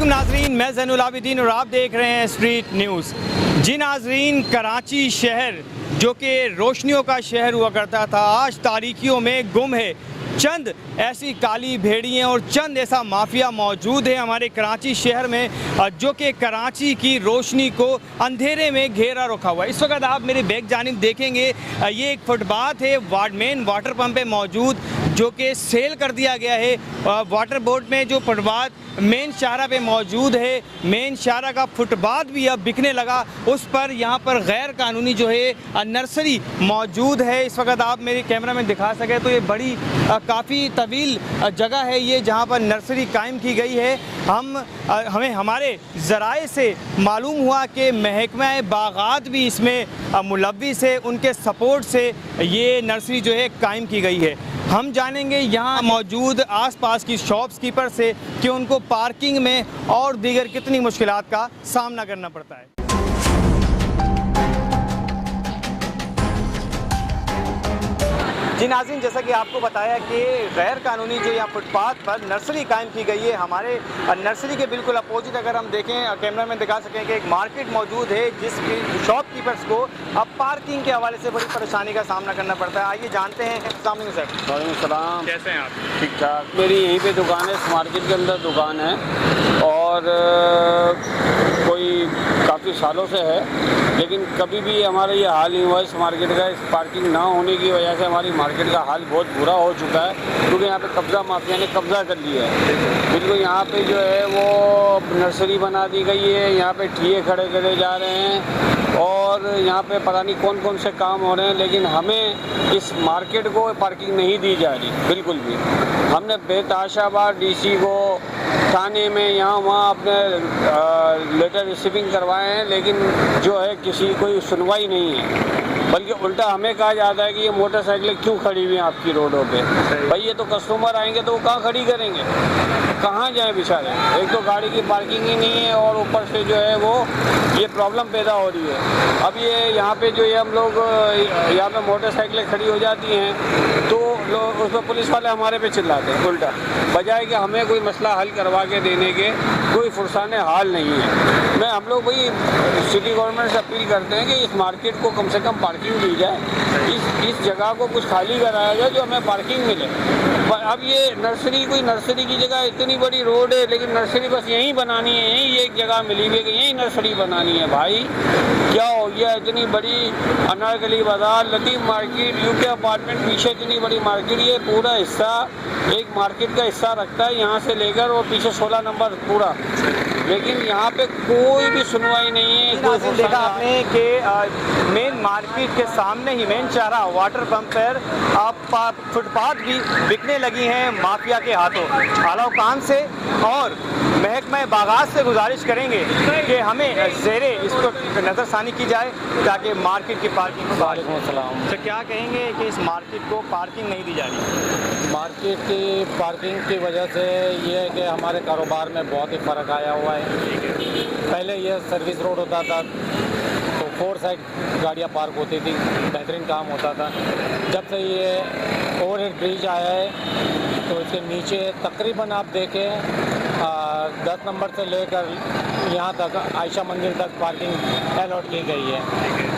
नाजरीन, मैं ज़ैनुल आबिदीन और आप देख रहे हैं स्ट्रीट न्यूज़। जी नाजरीन, कराची शहर जो कि रोशनियों का शहर हुआ करता था, आज तारीकियों में गुम है। चंद ऐसी काली भेड़ियाँ और चंद ऐसा माफिया मौजूद है हमारे कराची शहर में जो कि कराची की रोशनी को अंधेरे में घेरा रखा हुआ है। इस वक्त आप मेरे बैक जानिब देखेंगे, ये एक फुटपाथ है मेन वाटर पंप पे मौजूद, जो कि सेल कर दिया गया है। वाटर बोर्ड में जो फुटपाथ मेन शाहरा पे मौजूद है, मेन शाहरा का फुटपाथ भी अब बिकने लगा। उस पर यहाँ पर गैर कानूनी जो है नर्सरी मौजूद है। इस वक्त आप मेरे कैमरा में दिखा सके तो ये बड़ी काफ़ी तवील जगह है ये, जहाँ पर नर्सरी कायम की गई है। हमें हमारे ज़राए से मालूम हुआ कि महकमा बागात भी इसमें मुलव्विस है, उनके सपोर्ट से ये नर्सरी जो है कायम की गई है। हम जानेंगे यहाँ मौजूद आसपास की शॉप्सकीपर से कि उनको पार्किंग में और दीगर कितनी मुश्किलात का सामना करना पड़ता है। जी नाज़रीन, जैसा कि आपको बताया कि गैर कानूनी जो यहाँ फुटपाथ पर नर्सरी कायम की गई है, हमारे नर्सरी के बिल्कुल अपोजिट अगर हम देखें, कैमरा में दिखा सकें कि एक मार्केट मौजूद है जिसकी शॉपकीपर्स को अब पार्किंग के हवाले से बड़ी परेशानी का सामना करना पड़ता है। आइए जानते हैं। अस्सलाम वालेकुम सर। वालेकुम सलाम। कैसे हैं आप? ठीक ठाक। मेरी यहीं पे दुकान है, इस मार्केट के अंदर दुकान है और कोई काफ़ी सालों से है, लेकिन कभी भी हमारा ये हाल नहीं हुआ इस मार्केट का। इस पार्किंग ना होने की वजह से हमारी मार्केट का हाल बहुत बुरा हो चुका है, क्योंकि यहाँ पे कब्ज़ा माफिया ने कब्ज़ा कर लिया है। बिल्कुल यहाँ पे जो है वो नर्सरी बना दी गई है, यहाँ पे ठिए खड़े करे जा रहे हैं और यहाँ पे पता नहीं कौन कौन से काम हो रहे हैं, लेकिन हमें इस मार्केट को पार्किंग नहीं दी जा रही बिल्कुल भी। हमने बेतहाशा बार डीसी को, थाने में, यहाँ वहाँ अपने लेटर रिसीविंग करवाए हैं, लेकिन जो है किसी कोई सुनवाई नहीं है। बल्कि उल्टा हमें कहा जाता है कि ये मोटरसाइकिलें क्यों खड़ी हुई हैं आपकी रोडों पे। भाई ये तो कस्टमर आएंगे तो वो कहाँ खड़ी करेंगे, कहाँ जाएं बेचारे। एक तो गाड़ी की पार्किंग ही नहीं है और ऊपर से जो है वो ये प्रॉब्लम पैदा हो रही है। अब ये यहाँ पे जो है हम लोग यहाँ पे मोटरसाइकिलें खड़ी हो जाती हैं तो लोग उसमें पुलिस वाले हमारे पे चिल्लाते हैं उल्टा, बजाय कि हमें कोई मसला हल करवा के देने के कोई फुरसाने हाल नहीं है। हम लोग भाई सिटी गवर्नमेंट से अपील करते हैं कि इस मार्केट को कम से कम पार्किंग दी जाए, इस जगह को कुछ खाली कराया जाए जो हमें पार्किंग मिले। अब ये नर्सरी, कोई नर्सरी की जगह इतनी बड़ी रोड है, लेकिन नर्सरी बस यहीं बनानी है, यहीं एक जगह मिली हुई है कि यहीं नर्सरी बनानी है। भाई क्या हो गया, इतनी बड़ी अनारकली बाजार, लतीफ़ मार्केट, यूके अपार्टमेंट, पीछे इतनी बड़ी मार्केट, ये पूरा हिस्सा एक मार्केट का हिस्सा रखता है, यहाँ से लेकर और पीछे 16 नंबर पूरा, लेकिन यहाँ पे कोई भी सुनवाई नहीं है। कोई देखा आपने कि मेन मार्केट के सामने ही मेन चारा वाटर पंप पर आप फुटपाथ भी बिकने लगी हैं माफिया के हाथों। आला से और महकमा बागात से गुजारिश करेंगे कि हमें ज़ेरे इसको नज़रसानी की जाए ताकि मार्केट की पार्किंग। वालेकुम सलाम। तो क्या कहेंगे कि इस मार्केट को पार्किंग नहीं दी जा रही? मार्केट की पार्किंग की वजह से ये है कि हमारे कारोबार में बहुत ही फ़र्क आया हुआ है। पहले ये सर्विस रोड होता था तो 4 साइड गाड़ियाँ पार्क होती थी, बेहतरीन काम होता था। जब से ये ओवरहेड ब्रिज आया है तो इसके नीचे तकरीबन आप देखें 10 नंबर से लेकर यहाँ तक आयशा मंदिर तक पार्किंग अलॉट की गई है।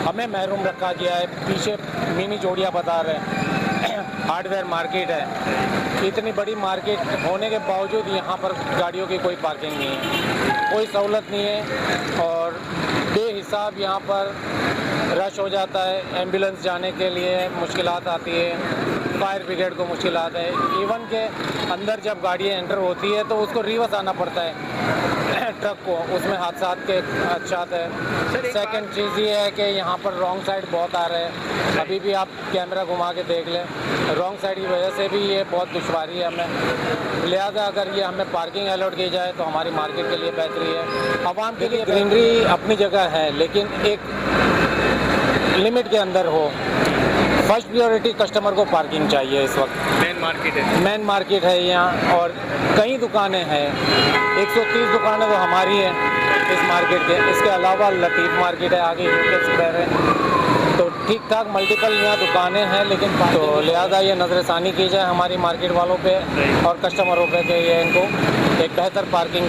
हमें महरूम रखा गया है। पीछे मिनी जोड़ियाँ बता रहे हैं, हार्डवेयर मार्केट है। इतनी बड़ी मार्केट होने के बावजूद यहाँ पर गाड़ियों की कोई पार्किंग नहीं है, कोई सहूलत नहीं है और बेहिसाब यहाँ पर रश हो जाता है। एम्बुलेंस जाने के लिए मुश्किलात आती है, फायर ब्रिगेड को मुश्किलात है। इवन के अंदर जब गाड़ियाँ एंटर होती है तो उसको रिवर्स आना पड़ता है ट्रक को, उसमें हादसा के अच्छात है। सेकंड चीज़ ये है कि यहाँ पर रॉन्ग साइड बहुत आ रहे हैं। अभी भी आप कैमरा घुमा के देख लें, रॉन्ग साइड की वजह से भी ये बहुत दुश्वारी है हमें। लिहाजा अगर ये हमें पार्किंग अलॉट की जाए तो हमारी मार्केट के लिए बेहतरी है। आवाम के लिए ग्रीनरी अपनी जगह है, लेकिन एक लिमिट के अंदर हो। फर्स्ट प्रायोरिटी कस्टमर को पार्किंग चाहिए। इस वक्त मेन मार्केट है यहाँ और कई दुकानें हैं, 130 दुकानें तो हमारी हैं इस मार्केट के। इसके अलावा लतीफ़ मार्केट है, आगे यूके स्क्वायर है, तो ठीक ठाक मल्टीपल यहाँ दुकानें हैं। लेकिन तो लिहाजा ये नज़रसानी की जाए हमारी मार्केट वालों पे और कस्टमरों पे कि ये इनको एक बेहतर पार्किंग